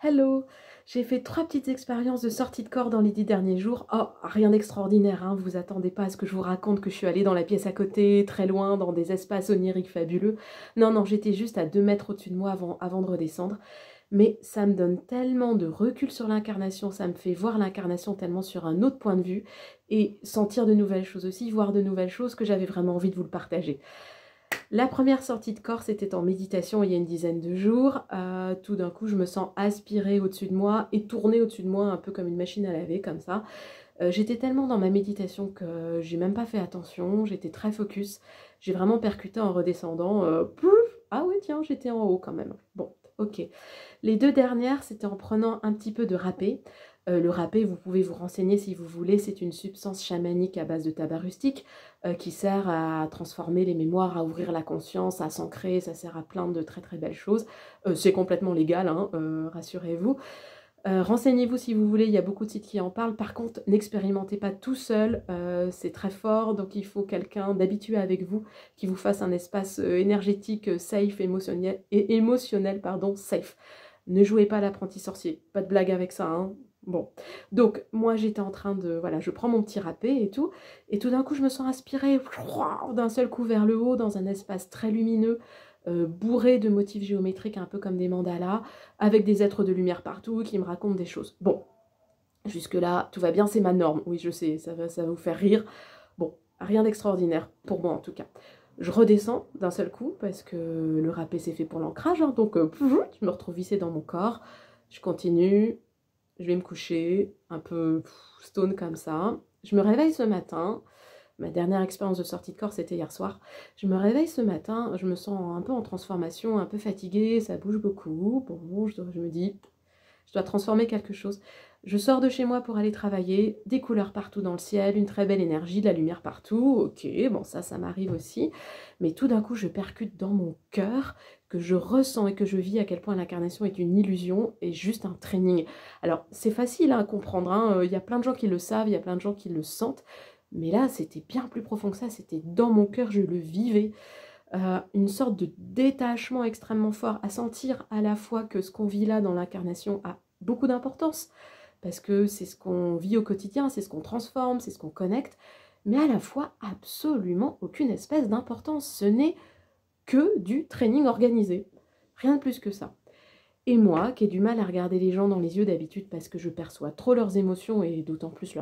Hello, j'ai fait 3 petites expériences de sortie de corps dans les 10 derniers jours. Oh, rien d'extraordinaire, hein, vous attendez pas à ce que je vous raconte que je suis allée dans la pièce à côté, très loin, dans des espaces oniriques fabuleux. Non, non, j'étais juste à 2 mètres au-dessus de moi avant de redescendre. Mais ça me donne tellement de recul sur l'incarnation, ça me fait voir l'incarnation tellement sur un autre point de vue et sentir de nouvelles choses aussi, voir de nouvelles choses que j'avais vraiment envie de vous le partager. La première sortie de corps, c'était en méditation il y a une dizaine de jours. Tout d'un coup, je me sens aspirée au-dessus de moi et tournée au-dessus de moi, un peu comme une machine à laver, comme ça. J'étais tellement dans ma méditation que j'ai même pas fait attention, j'étais très focus. J'ai vraiment percuté en redescendant. Pouf. Ah oui, tiens, j'étais en haut quand même. Bon, ok. Les 2 dernières, c'était en prenant un petit peu de râpé. Le râpé, vous pouvez vous renseigner si vous voulez, c'est une substance chamanique à base de tabac rustique qui sert à transformer les mémoires, à ouvrir la conscience, à s'ancrer, ça sert à plein de très très belles choses. C'est complètement légal, hein, rassurez-vous. Renseignez-vous si vous voulez, il y a beaucoup de sites qui en parlent. Par contre, n'expérimentez pas tout seul, c'est très fort, donc il faut quelqu'un d'habitué avec vous qui vous fasse un espace énergétique safe, émotionnel, pardon, safe. Ne jouez pas à l'apprenti sorcier, pas de blague avec ça, hein. Bon, donc moi j'étais en train de, voilà, je prends mon petit râpé et tout d'un coup je me sens aspirée d'un seul coup vers le haut dans un espace très lumineux, bourré de motifs géométriques un peu comme des mandalas, avec des êtres de lumière partout qui me racontent des choses. Bon, jusque-là, tout va bien, c'est ma norme. Oui, je sais, ça va vous faire rire. Bon, rien d'extraordinaire, pour moi en tout cas. Je redescends d'un seul coup, parce que le râpé c'est fait pour l'ancrage, hein, donc je me retrouve vissée dans mon corps. Je continue, je vais me coucher, un peu stone comme ça. Je me réveille ce matin. Ma dernière expérience de sortie de corps, c'était hier soir. Je me réveille ce matin, je me sens un peu en transformation, un peu fatiguée, ça bouge beaucoup. Bon, je me dis, je dois transformer quelque chose. Je sors de chez moi pour aller travailler, des couleurs partout dans le ciel, une très belle énergie, de la lumière partout. Ok, bon ça m'arrive aussi. Mais tout d'un coup, je percute dans mon cœur que je ressens et que je vis à quel point l'incarnation est une illusion et juste un training. Alors, c'est facile à comprendre, hein. Y a plein de gens qui le savent, il y a plein de gens qui le sentent. Mais là, c'était bien plus profond que ça, c'était dans mon cœur, je le vivais. Une sorte de détachement extrêmement fort, à sentir à la fois que ce qu'on vit là dans l'incarnation a beaucoup d'importance, parce que c'est ce qu'on vit au quotidien, c'est ce qu'on transforme, c'est ce qu'on connecte, mais à la fois absolument aucune espèce d'importance. Ce n'est que du training organisé, rien de plus que ça. Et moi, qui ai du mal à regarder les gens dans les yeux d'habitude parce que je perçois trop leurs émotions et d'autant plus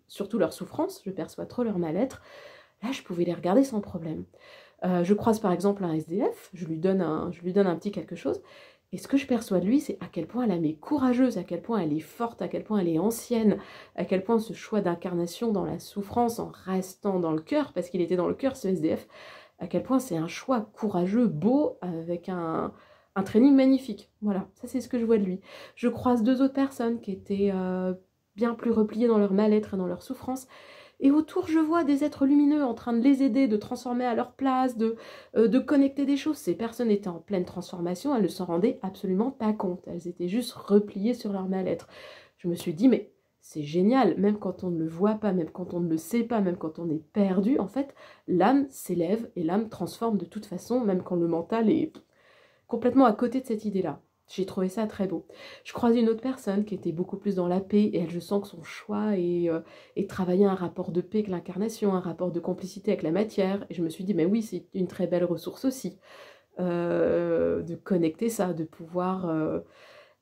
surtout leur souffrance, je perçois trop leur mal-être, là je pouvais les regarder sans problème. Je croise par exemple un SDF, je lui donne un petit quelque chose, et ce que je perçois de lui, c'est à quel point elle est courageuse, à quel point elle est forte, à quel point elle est ancienne, à quel point ce choix d'incarnation dans la souffrance en restant dans le cœur, parce qu'il était dans le cœur ce SDF, à quel point c'est un choix courageux, beau, avec un training magnifique. Voilà, ça c'est ce que je vois de lui. Je croise 2 autres personnes qui étaient bien plus repliées dans leur mal-être et dans leur souffrance, et autour, je vois des êtres lumineux en train de les aider, de transformer à leur place, de connecter des choses. Ces personnes étaient en pleine transformation, elles ne s'en rendaient absolument pas compte. Elles étaient juste repliées sur leur mal-être. Je me suis dit, mais c'est génial, même quand on ne le voit pas, même quand on ne le sait pas, même quand on est perdu, en fait, l'âme s'élève et l'âme transforme de toute façon, même quand le mental est complètement à côté de cette idée-là. J'ai trouvé ça très beau. Je croise une autre personne qui était beaucoup plus dans la paix, et elle, je sens que son choix est de travailler un rapport de paix avec l'incarnation, un rapport de complicité avec la matière. Et je me suis dit, mais oui, c'est une très belle ressource aussi, de connecter ça, de pouvoir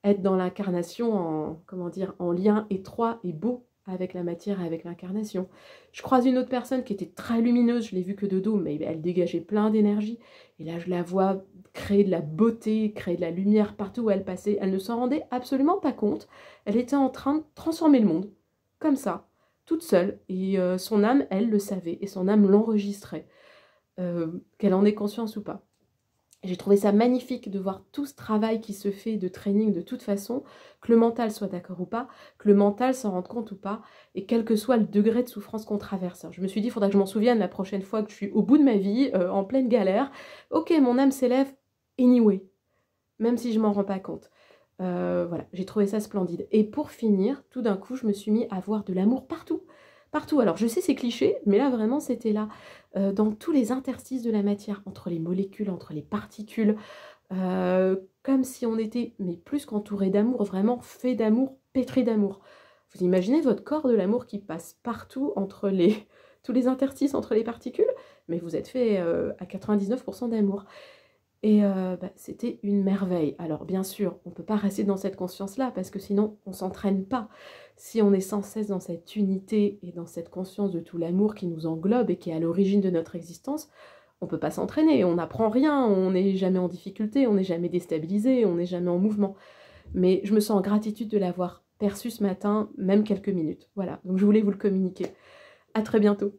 être dans l'incarnation en, comment dire, en lien étroit et beau avec la matière et avec l'incarnation. Je croise une autre personne qui était très lumineuse, je l'ai vue que de dos, mais elle dégageait plein d'énergie. Et là, je la vois créer de la beauté, créer de la lumière partout où elle passait. Elle ne s'en rendait absolument pas compte. Elle était en train de transformer le monde, comme ça, toute seule. Et son âme, elle le savait, et son âme l'enregistrait, qu'elle en ait conscience ou pas. J'ai trouvé ça magnifique de voir tout ce travail qui se fait de training de toute façon, que le mental soit d'accord ou pas, que le mental s'en rende compte ou pas, et quel que soit le degré de souffrance qu'on traverse. Alors, je me suis dit, il faudra que je m'en souvienne la prochaine fois que je suis au bout de ma vie, en pleine galère. Ok, mon âme s'élève, anyway, même si je m'en rends pas compte. Voilà, j'ai trouvé ça splendide. Et pour finir, tout d'un coup, je me suis mis à voir de l'amour partout. Partout. Alors, je sais, c'est cliché, mais là, vraiment, c'était là. Dans tous les interstices de la matière, entre les molécules, entre les particules, comme si on était, mais plus qu'entouré d'amour, vraiment fait d'amour, pétri d'amour. Vous imaginez votre corps de l'amour qui passe partout entre tous les interstices entre les particules, mais vous êtes fait à 99% d'amour. Et c'était une merveille. Alors bien sûr, on ne peut pas rester dans cette conscience-là, parce que sinon, on ne s'entraîne pas. Si on est sans cesse dans cette unité et dans cette conscience de tout l'amour qui nous englobe et qui est à l'origine de notre existence, on ne peut pas s'entraîner, on n'apprend rien, on n'est jamais en difficulté, on n'est jamais déstabilisé, on n'est jamais en mouvement. Mais je me sens en gratitude de l'avoir perçu ce matin, même quelques minutes. Voilà, donc je voulais vous le communiquer. À très bientôt.